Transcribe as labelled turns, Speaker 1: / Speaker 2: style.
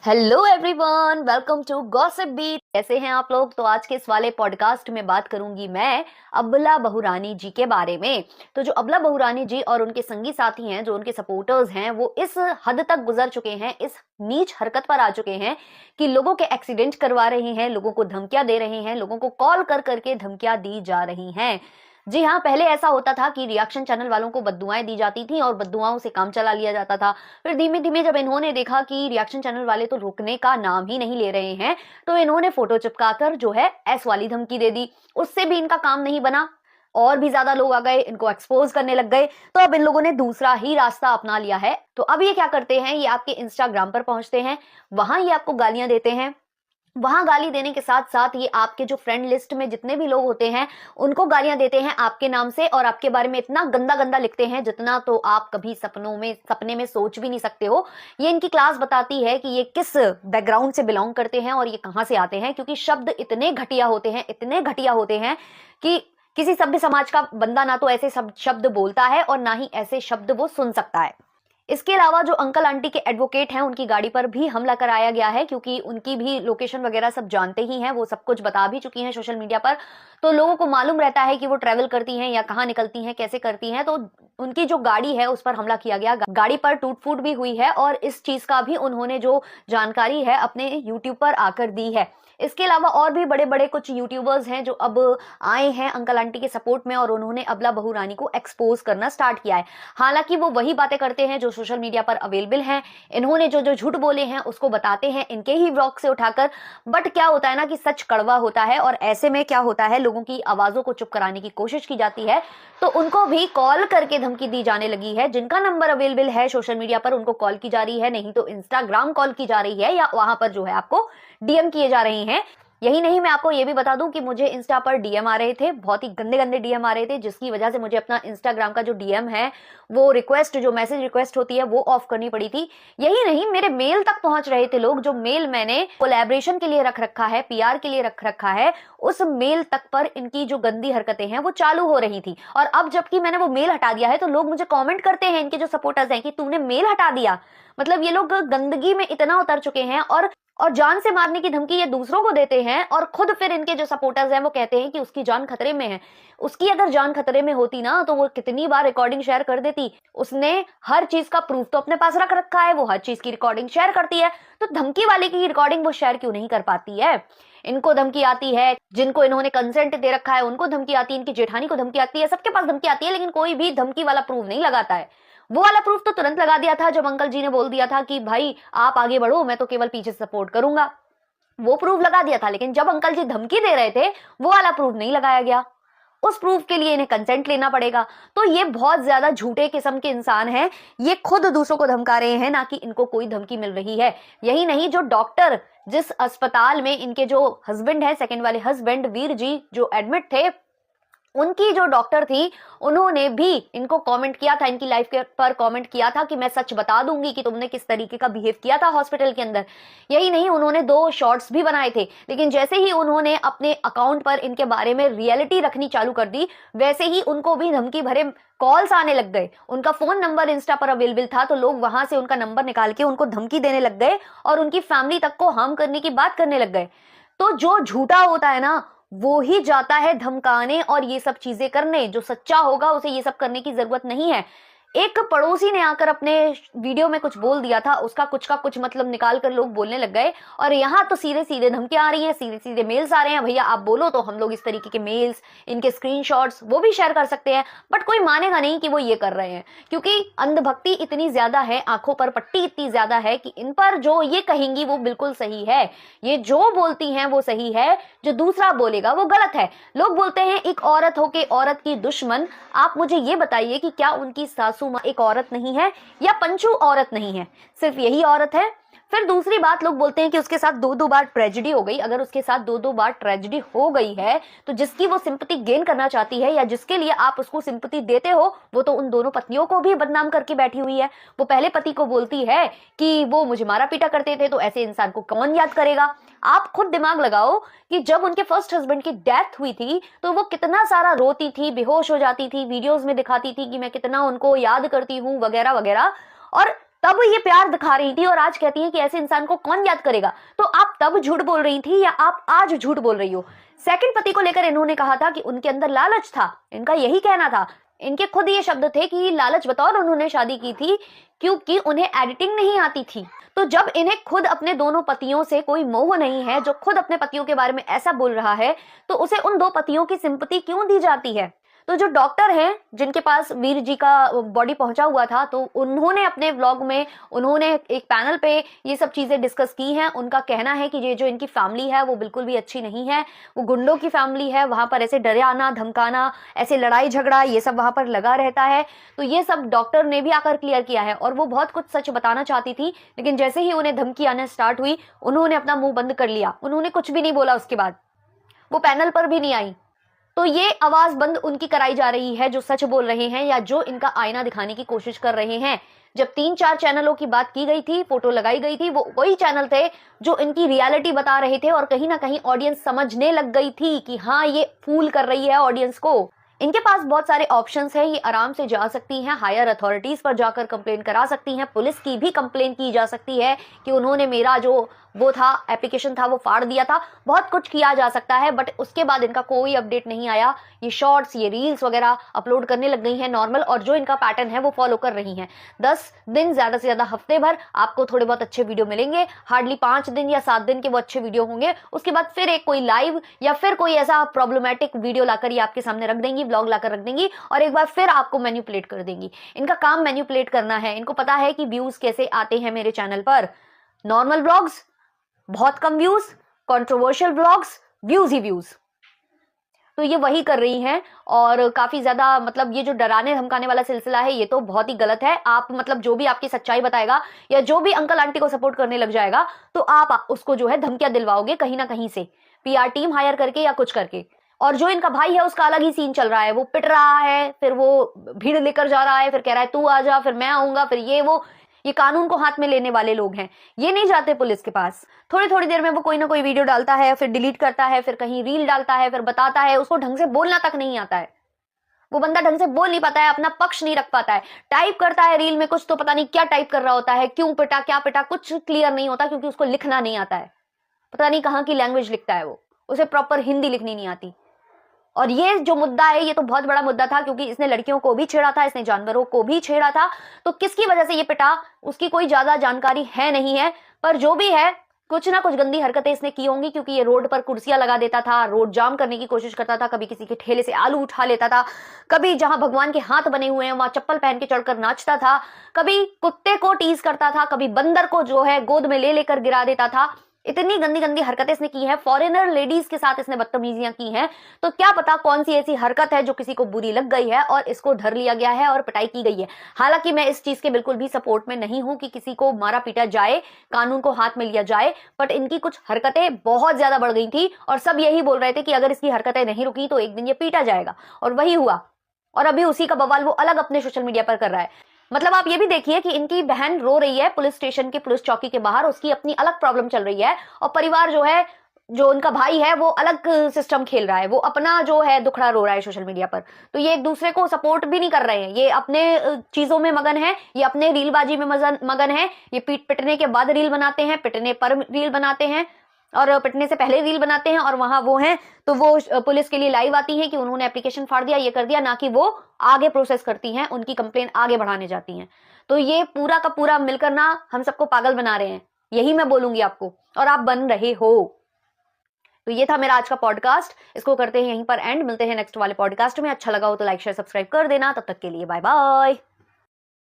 Speaker 1: Hello everyone, welcome to gossip beat. कैसे हैं आप लोग? तो आज के इस वाले पॉडकास्ट में बात करूंगी मैं अबला बहुरानी जी के बारे में। तो जो अबला बहुरानी जी और उनके संगी साथी हैं, जो उनके सपोर्टर्स हैं, वो इस हद तक गुजर चुके हैं, इस नीच हरकत पर आ चुके हैं कि लोगों के एक्सीडेंट करवा रहे हैं, लोगों को धमकियां दे रहे हैं, लोगों को कॉल कर करके धमकियां दी जा रही हैं। जी हाँ, पहले ऐसा होता था कि रिएक्शन चैनल वालों को बद्दुआएं दी जाती थी और बद्दुआओं से काम चला लिया जाता था। फिर धीमे धीमे जब इन्होंने देखा कि रिएक्शन चैनल वाले तो रुकने का नाम ही नहीं ले रहे हैं, तो इन्होंने फोटो चिपकाकर जो है एस वाली धमकी दे दी। उससे भी इनका काम नहीं बना, और भी ज्यादा लोग आ गए, इनको एक्सपोज करने लग गए। तो अब इन लोगों ने दूसरा ही रास्ता अपना लिया है। तो अब ये क्या करते हैं, ये आपके इंस्टाग्राम पर पहुंचते हैं, वहां ये आपको गालियां देते हैं। वहां गाली देने के साथ साथ ये आपके जो फ्रेंड लिस्ट में जितने भी लोग होते हैं उनको गालियां देते हैं आपके नाम से, और आपके बारे में इतना गंदा गंदा लिखते हैं जितना तो आप कभी सपने में सोच भी नहीं सकते हो। ये इनकी क्लास बताती है कि ये किस बैकग्राउंड से बिलोंग करते हैं और ये कहां से आते हैं, क्योंकि शब्द इतने घटिया होते हैं, इतने घटिया होते हैं कि किसी सभ्य समाज का बंदा ना तो ऐसे सब शब्द बोलता है और ना ही ऐसे शब्द वो सुन सकता है। इसके अलावा जो अंकल आंटी के एडवोकेट हैं, उनकी गाड़ी पर भी हमला कराया गया है, क्योंकि उनकी भी लोकेशन वगैरह सब जानते ही हैं, वो सब कुछ बता भी चुकी हैं सोशल मीडिया पर। तो लोगों को मालूम रहता है कि वो ट्रेवल करती हैं या कहाँ निकलती हैं, कैसे करती हैं। तो उनकी जो गाड़ी है उस पर हमला किया गया, गाड़ी पर टूट फूट भी हुई है, और इस चीज का भी उन्होंने जो जानकारी है अपने यूट्यूब पर आकर दी है। इसके अलावा और भी बड़े बड़े कुछ यूट्यूबर्स हैं जो अब आए हैं अंकल आंटी के सपोर्ट में, और उन्होंने अबला बहुरानी को एक्सपोज करना स्टार्ट किया है। हालांकि वो वही बातें करते हैं जो सोशल मीडिया पर अवेलेबल हैं। इन्होंने जो जो झूठ बोले हैं उसको बताते हैं इनके ही व्लॉग से उठाकर। बट क्या होता है ना कि सच कड़वा होता है, और ऐसे में क्या होता है, लोगों की आवाजों को चुप कराने की कोशिश की जाती है, तो उनको भी कॉल करके धमकी दी जाने लगी है। जिनका नंबर अवेलेबल है सोशल मीडिया पर उनको कॉल की जा रही है, नहीं तो इंस्टाग्राम कॉल की जा रही है, या वहां पर जो है आपको डीएम किए जा रहे हैं। यही नहीं, मैं आपको ये भी बता दूं कि मुझे इंस्टा पर डीएम आ रहे थे, बहुत ही गंदे गंदे डीएम आ रहे थे, जिसकी वजह से मुझे अपना इंस्टाग्राम का जो डीएम है, वो रिक्वेस्ट, जो मैसेज रिक्वेस्ट होती है, वो ऑफ करनी पड़ी थी। यही नहीं, मेरे मेल तक पहुंच रहे थे लोग। जो मेल मैंने कोलैबोरेशन के लिए रख रखा है, पीआर के लिए रख रखा है, उस मेल तक पर इनकी जो गंदी हरकतें हैं वो चालू हो रही थी। और अब जबकि मैंने वो मेल हटा दिया है, तो लोग मुझे कॉमेंट करते हैं, इनके जो सपोर्टर्स हैं, कि तूने मेल हटा दिया। मतलब ये लोग गंदगी में इतना उतर चुके हैं, और जान से मारने की धमकी ये दूसरों को देते हैं, और खुद फिर इनके जो सपोर्टर्स हैं वो कहते हैं कि उसकी जान खतरे में है। उसकी अगर जान खतरे में होती ना, तो वो कितनी बार रिकॉर्डिंग शेयर कर देती। उसने हर चीज का प्रूफ तो अपने पास रख रखा है, वो हर चीज की रिकॉर्डिंग शेयर करती है, तो धमकी वाले की रिकॉर्डिंग वो शेयर क्यों नहीं कर पाती है? इनको धमकी आती है, जिनको इन्होंने कंसेंट दे रखा है उनको धमकी आती है, इनकी जेठानी को धमकी आती है, सबके पास धमकी आती है, लेकिन कोई भी धमकी वाला प्रूफ नहीं लगाता है। वो वाला प्रूफ तो तुरंत लगा दिया था जब अंकल जी ने बोल दिया था कि भाई आप आगे बढ़ो, मैं तो केवल पीछे सपोर्ट करूंगा। वो प्रूफ लगा दिया था, लेकिन जब अंकल जी धमकी दे रहे थे वो वाला प्रूफ नहीं लगाया गया। उस प्रूफ के लिए इन्हें कंसेंट लेना पड़ेगा। तो ये बहुत ज्यादा झूठे किस्म के इंसान हैं। ये खुद दूसरों को धमका रहे हैं, ना कि इनको कोई धमकी मिल रही है। यही नहीं, जो डॉक्टर जिस अस्पताल में इनके जो हस्बैंड है, सेकंड वाले हस्बैंड वीर जी जो एडमिट थे, उनकी जो डॉक्टर थी, उन्होंने भी इनको कमेंट किया था, इनकी लाइफ के पर कमेंट किया था कि मैं सच बता दूंगी कि तुमने किस तरीके का बिहेव किया था हॉस्पिटल के अंदर। यही नहीं, उन्होंने 2 शॉर्ट्स भी बनाए थे, लेकिन जैसे ही उन्होंने अपने अकाउंट पर इनके बारे में रियलिटी रखनी चालू कर दी, वैसे ही उनको भी धमकी भरे कॉल्स आने लग गए। उनका फोन नंबर इंस्टा पर अवेलेबल था, तो लोग वहां से उनका नंबर निकाल के उनको धमकी देने लग गए, और उनकी फैमिली तक को हार्म करने की बात करने लग गए। तो जो झूठा होता है ना, वो ही जाता है धमकाने और ये सब चीजें करने। जो सच्चा होगा उसे ये सब करने की जरूरत नहीं है। एक पड़ोसी ने आकर अपने वीडियो में कुछ बोल दिया था, उसका कुछ का कुछ मतलब निकाल कर लोग बोलने लग गए, और यहाँ तो सीधे सीधे धमकियां आ रही हैं, सीधे सीधे मेल्स आ रहे हैं, भैया आप बोलो तो हम लोग इस तरीके के मेल्स, इनके स्क्रीनशॉट्स वो भी शेयर कर सकते हैं। बट कोई मानेगा नहीं कि वो ये कर रहे हैं, क्योंकि अंधभक्ति इतनी ज्यादा है, आंखों पर पट्टी इतनी ज्यादा है कि इन पर जो ये कहेंगी वो बिल्कुल सही है। ये जो बोलती हैं वो सही है, जो दूसरा बोलेगा वो गलत है। लोग बोलते हैं एक औरत हो के औरत की दुश्मन। आप मुझे ये बताइए कि क्या उनकी सासू माँ एक औरत नहीं है, या पंचू औरत नहीं है? सिर्फ यही औरत है। फिर दूसरी बात, लोग बोलते हैं कि उसके साथ 2-2 बार ट्रेजेडी हो गई। अगर उसके साथ 2-2 बार ट्रेजेडी हो गई है, तो जिसकी वो सिंपैथी गेन करना चाहती है, या जिसके लिए आप उसको सिंपैथी देते हो, वो तो उन दोनों पत्नियों को भी बदनाम करके बैठी हुई है। वो पहले पति को बोलती है कि वो मुझे मारा पीटा करते थे, तो ऐसे इंसान को कौन याद करेगा? आप खुद दिमाग लगाओ कि जब उनके फर्स्ट हस्बैंड की डेथ हुई थी, तो वो कितना सारा रोती थी, बेहोश हो जाती थी, वीडियोस में दिखाती थी कि मैं कितना उनको याद करती हूँ, वगैरह वगैरह। और तब ये प्यार दिखा रही थी और आज कहती हैं कि ऐसे इंसान को कौन याद करेगा। तो आप तब झूठ बोल रही थी या आप आज झूठ बोल रही हो? सेकंड पति को लेकर इन्होंने कहा था कि उनके अंदर लालच था, इनका यही कहना था। इनके खुद ये शब्द थे कि लालच बतौर उन्होंने शादी की थी क्योंकि उन्हें एडिटिंग नहीं आती थी। तो जब इन्हें खुद अपने दोनों पतियों से कोई मोह नहीं है, जो खुद अपने पतियों के बारे में ऐसा बोल रहा है, तो उसे उन दो पतियों की सिंपैथी क्यों दी जाती है? तो जो डॉक्टर हैं जिनके पास वीर जी का बॉडी पहुंचा हुआ था, तो उन्होंने अपने व्लॉग में उन्होंने एक पैनल पे ये सब चीजें डिस्कस की हैं। उनका कहना है कि ये जो इनकी फैमिली है वो बिल्कुल भी अच्छी नहीं है, वो गुंडों की फैमिली है, वहां पर ऐसे डराना धमकाना, ऐसे लड़ाई झगड़ा ये सब वहां पर लगा रहता है। तो ये सब डॉक्टर ने भी आकर क्लियर किया है और वो बहुत कुछ सच बताना चाहती थी, लेकिन जैसे ही उन्हें धमकी आना स्टार्ट हुई उन्होंने अपना मुंह बंद कर लिया, उन्होंने कुछ भी नहीं बोला। उसके बाद वो पैनल पर भी नहीं आई। तो ये आवाज बंद उनकी कराई जा रही है जो सच बोल रहे हैं या जो इनका आईना दिखाने की कोशिश कर रहे हैं। जब 3-4 चैनलों की बात की गई थी, फोटो लगाई गई थी, वो वही चैनल थे जो इनकी रियलिटी बता रहे थे और कहीं ना कहीं ऑडियंस समझने लग गई थी कि हाँ ये फूल कर रही है ऑडियंस को। इनके पास बहुत सारे ऑप्शंस हैं, ये आराम से जा सकती हैं, हायर अथॉरिटीज पर जाकर कंप्लेन करा सकती हैं, पुलिस की भी कंप्लेन की जा सकती है कि उन्होंने मेरा जो वो था एप्लीकेशन था वो फाड़ दिया था, बहुत कुछ किया जा सकता है। बट उसके बाद इनका कोई अपडेट नहीं आया। ये शॉर्ट्स, ये रील्स वगैरह अपलोड करने लग गई हैं नॉर्मल, और जो इनका पैटर्न है वो फॉलो कर रही हैं। 10 दिन, ज्यादा से ज्यादा हफ्ते भर आपको थोड़े बहुत अच्छे वीडियो मिलेंगे, हार्डली 5 दिन या 7 दिन के वो अच्छे वीडियो होंगे। उसके बाद फिर एक कोई लाइव या फिर कोई ऐसा प्रॉब्लमेटिक वीडियो लाकर ये आपके सामने रख देंगी, ब्लॉग लाकर रख देंगी और एक बार फिर आपको मैनिपुलेट कर देंगी। इनका काम मैनिपुलेट करना है। इनको पता है कि व्यूज कैसे आते हैं मेरे चैनल पर। नॉर्मल व्लॉग्स बहुत कम व्यूज, कंट्रोवर्शियल व्लॉग्स व्यूज ही व्यूज। तो ये वही कर रही हैं और काफी ज्यादा मतलब ये जो डराने धमकाने वाला सिलसिला है ये तो बहुत ही गलत है। आप मतलब जो भी आपकी सच्चाई बताएगा या जो भी अंकल आंटी को सपोर्ट करने लग जाएगा तो आप उसको जो है धमकियां दिलवाओगे कहीं ना कहीं से, पीआर टीम हायर करके या कुछ करके। और जो इनका भाई है उसका अलग ही सीन चल रहा है, वो पिट रहा है, फिर वो भीड़ लेकर जा रहा है, फिर कह रहा है तू आ जा, फिर मैं आऊंगा, फिर ये कानून को हाथ में लेने वाले लोग हैं। ये नहीं जाते पुलिस के पास। थोड़ी थोड़ी देर में वो कोई ना कोई वीडियो डालता है, फिर डिलीट करता है, फिर कहीं रील डालता है, फिर बताता है। उसको ढंग से बोलना तक नहीं आता है, वो बंदा ढंग से बोल नहीं पाता है, अपना पक्ष नहीं रख पाता है। टाइप करता है रील में कुछ तो पता नहीं क्या टाइप कर रहा होता है, क्यों पिटा क्या पिटा कुछ क्लियर नहीं होता, क्योंकि उसको लिखना नहीं आता है। पता नहीं कहाँ की लैंग्वेज लिखता है वो, उसे प्रॉपर हिंदी लिखनी नहीं आती। और ये जो मुद्दा है ये तो बहुत बड़ा मुद्दा था, क्योंकि इसने लड़कियों को भी छेड़ा था, इसने जानवरों को भी छेड़ा था। तो किसकी वजह से ये पिटा उसकी कोई ज्यादा जानकारी है नहीं है, पर जो भी है कुछ ना कुछ गंदी हरकतें इसने की होंगी, क्योंकि ये रोड पर कुर्सियां लगा देता था, रोड जाम करने की कोशिश करता था, कभी किसी के ठेले से आलू उठा लेता था, कभी जहां भगवान के हाथ बने हुए हैं वहां चप्पल पहन के चढ़कर नाचता था, कभी कुत्ते को टीज करता था, कभी बंदर को जो है गोद में ले लेकर गिरा देता था। इतनी गंदी गंदी हरकतें इसने की हैं, फॉरेनर लेडीज के साथ इसने बदतमीजियां की हैं। तो क्या पता कौन सी ऐसी हरकत है जो किसी को बुरी लग गई है और इसको धर लिया गया है और पिटाई की गई है। हालांकि मैं इस चीज के बिल्कुल भी सपोर्ट में नहीं हूं कि किसी को मारा पीटा जाए, कानून को हाथ में लिया जाए, बट इनकी कुछ हरकतें बहुत ज्यादा बढ़ गई थी और सब यही बोल रहे थे कि अगर इसकी हरकतें नहीं रुकी तो एक दिन ये पीटा जाएगा, और वही हुआ। और अभी उसी का बवाल वो अलग अपने सोशल मीडिया पर कर रहा है। मतलब आप ये भी देखिए कि इनकी बहन रो रही है पुलिस स्टेशन के पुलिस चौकी के बाहर, उसकी अपनी अलग प्रॉब्लम चल रही है, और परिवार जो है, जो उनका भाई है, वो अलग सिस्टम खेल रहा है, वो अपना जो है दुखड़ा रो रहा है सोशल मीडिया पर। तो ये एक दूसरे को सपोर्ट भी नहीं कर रहे हैं, ये अपने चीजों में मगन है, ये अपने रीलबाजी में मगन है। ये पिटने के बाद रील बनाते हैं, पिटने पर रील बनाते हैं, और पिटने से पहले रील बनाते हैं, और वहां वो हैं तो वो पुलिस के लिए लाइव आती हैं कि उन्होंने एप्लीकेशन फाड़ दिया, ये कर दिया, ना कि वो आगे प्रोसेस करती हैं, उनकी कंप्लेन आगे बढ़ाने जाती हैं। तो ये पूरा का पूरा मिलकर ना हम सबको पागल बना रहे हैं, यही मैं बोलूंगी आपको, और आप बन रहे हो। तो ये था मेरा आज का पॉडकास्ट, इसको करते हैं यहीं पर एंड। मिलते हैं नेक्स्ट वाले पॉडकास्ट में। अच्छा लगा हो तो लाइक शेयर सब्सक्राइब कर देना। तब तक के लिए बाय बाय।